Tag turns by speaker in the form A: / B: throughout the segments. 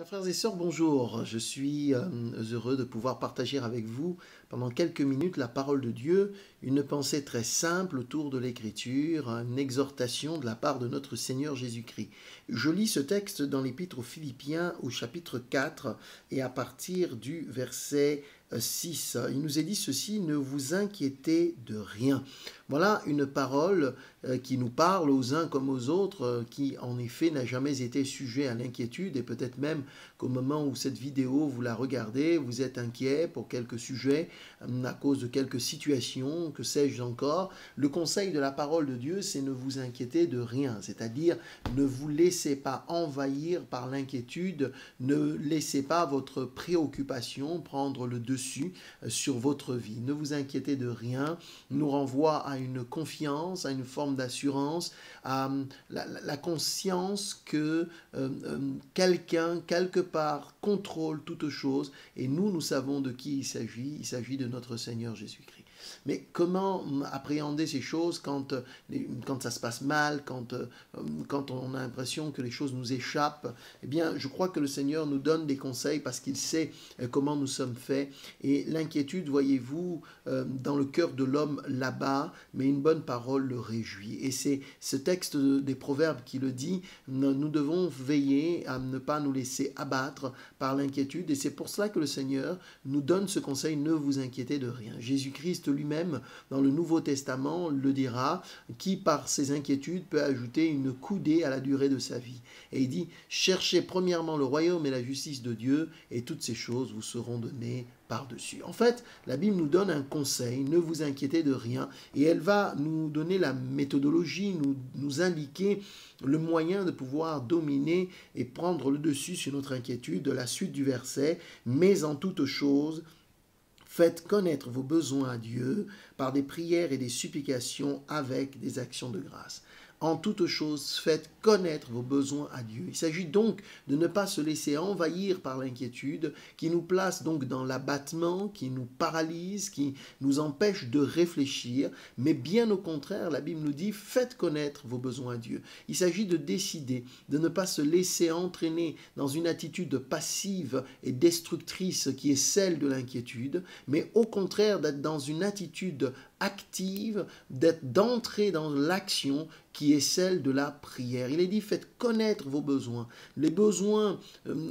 A: Chers frères et sœurs, bonjour. Je suis heureux de pouvoir partager avec vous pendant quelques minutes la parole de Dieu, une pensée très simple autour de l'Écriture, une exhortation de la part de notre Seigneur Jésus-Christ. Je lis ce texte dans l'Épître aux Philippiens au chapitre 4 et à partir du verset 6. Il nous est dit ceci: ne vous inquiétez de rien. Voilà une parole qui nous parle aux uns comme aux autres, qui en effet n'a jamais été sujet à l'inquiétude, et peut-être même qu'au moment où cette vidéo vous la regardez, vous êtes inquiet pour quelques sujets, à cause de quelques situations, que sais-je encore. Le conseil de la parole de Dieu, c'est ne vous inquiétez de rien, c'est-à-dire ne vous laissez pas envahir par l'inquiétude, ne laissez pas votre préoccupation prendre le dessus sur votre vie. Ne vous inquiétez de rien, nous renvoie à une confiance, à une forme d'assurance, à la conscience que quelqu'un, quelque part, contrôle toute chose, et nous savons de qui il s'agit de notre Seigneur Jésus-Christ. Mais comment appréhender ces choses quand ça se passe mal, quand on a l'impression que les choses nous échappent? Eh bien, je crois que le Seigneur nous donne des conseils parce qu'il sait comment nous sommes faits. Et l'inquiétude, voyez-vous, dans le cœur de l'homme là-bas, mais une bonne parole le réjouit. Et c'est ce texte des Proverbes qui le dit: nous devons veiller à ne pas nous laisser abattre par l'inquiétude. Et c'est pour cela que le Seigneur nous donne ce conseil: ne vous inquiétez de rien. Jésus-Christ lui-même, dans le Nouveau Testament, le dira, qui par ses inquiétudes peut ajouter une coudée à la durée de sa vie. Et il dit: cherchez premièrement le royaume et la justice de Dieu, et toutes ces choses vous seront données par-dessus. En fait, la Bible nous donne un conseil: ne vous inquiétez de rien, et elle va nous donner la méthodologie, nous indiquer le moyen de pouvoir dominer et prendre le dessus sur notre inquiétude. De la suite du verset: mais en toute chose, faites connaître vos besoins à Dieu par des prières et des supplications avec des actions de grâce. En toute chose, faites connaître vos besoins à Dieu. Il s'agit donc de ne pas se laisser envahir par l'inquiétude qui nous place donc dans l'abattement, qui nous paralyse, qui nous empêche de réfléchir, mais bien au contraire, la Bible nous dit: faites connaître vos besoins à Dieu. Il s'agit de décider, de ne pas se laisser entraîner dans une attitude passive et destructrice qui est celle de l'inquiétude, mais au contraire d'être dans une attitude active, d'entrer dans l'action qui est celle de la prière. Il est dit: faites connaître vos besoins. Les besoins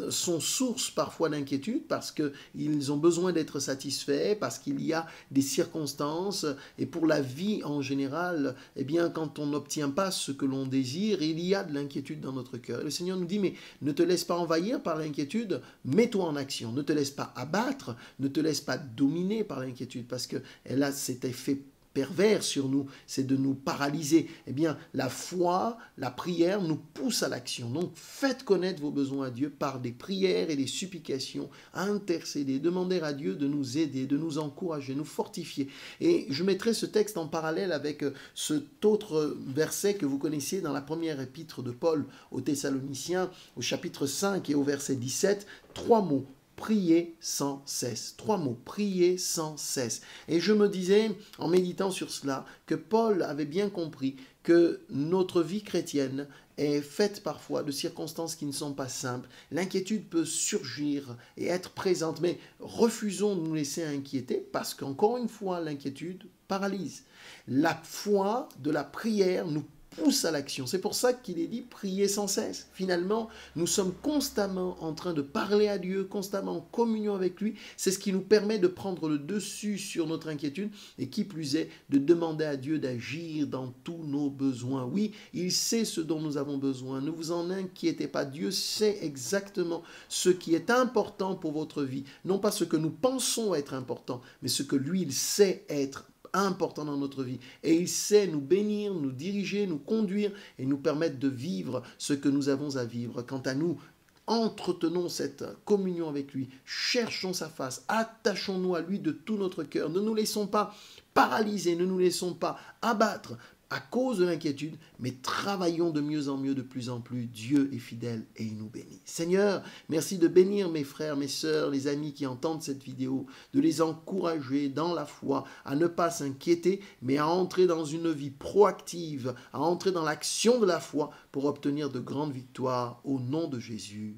A: sont source parfois d'inquiétude parce qu'ils ont besoin d'être satisfaits, parce qu'il y a des circonstances, et pour la vie en général, eh bien, quand on n'obtient pas ce que l'on désire, il y a de l'inquiétude dans notre cœur. Le Seigneur nous dit: mais ne te laisse pas envahir par l'inquiétude, mets-toi en action, ne te laisse pas abattre, ne te laisse pas dominer par l'inquiétude, parce qu'elle a cet effet pervers sur nous, c'est de nous paralyser. Eh bien, la foi, la prière nous pousse à l'action. Donc, faites connaître vos besoins à Dieu par des prières et des supplications, intercéder, demander à Dieu de nous aider, de nous encourager, nous fortifier. Et je mettrai ce texte en parallèle avec cet autre verset que vous connaissiez dans la première épître de Paul aux Thessaloniciens, au chapitre 5 et au verset 17, 3 mots: priez sans cesse. 3 mots: priez sans cesse. Et je me disais, en méditant sur cela, que Paul avait bien compris que notre vie chrétienne est faite parfois de circonstances qui ne sont pas simples. L'inquiétude peut surgir et être présente, mais refusons de nous laisser inquiéter, parce qu'encore une fois, l'inquiétude paralyse. La foi de la prière nous pousse à l'action. C'est pour ça qu'il est dit: priez sans cesse. Finalement, nous sommes constamment en train de parler à Dieu, constamment en communion avec lui. C'est ce qui nous permet de prendre le dessus sur notre inquiétude, et qui plus est, de demander à Dieu d'agir dans tous nos besoins. Oui, il sait ce dont nous avons besoin. Ne vous en inquiétez pas. Dieu sait exactement ce qui est important pour votre vie. Non pas ce que nous pensons être important, mais ce que lui, il sait être important dans notre vie, et il sait nous bénir, nous diriger, nous conduire et nous permettre de vivre ce que nous avons à vivre. Quant à nous, entretenons cette communion avec lui, cherchons sa face, attachons-nous à lui de tout notre cœur, ne nous laissons pas paralyser, ne nous laissons pas abattre à cause de l'inquiétude, mais travaillons de mieux en mieux, de plus en plus. Dieu est fidèle et il nous bénit. Seigneur, merci de bénir mes frères, mes sœurs, les amis qui entendent cette vidéo, de les encourager dans la foi, à ne pas s'inquiéter, mais à entrer dans une vie proactive, à entrer dans l'action de la foi pour obtenir de grandes victoires au nom de Jésus.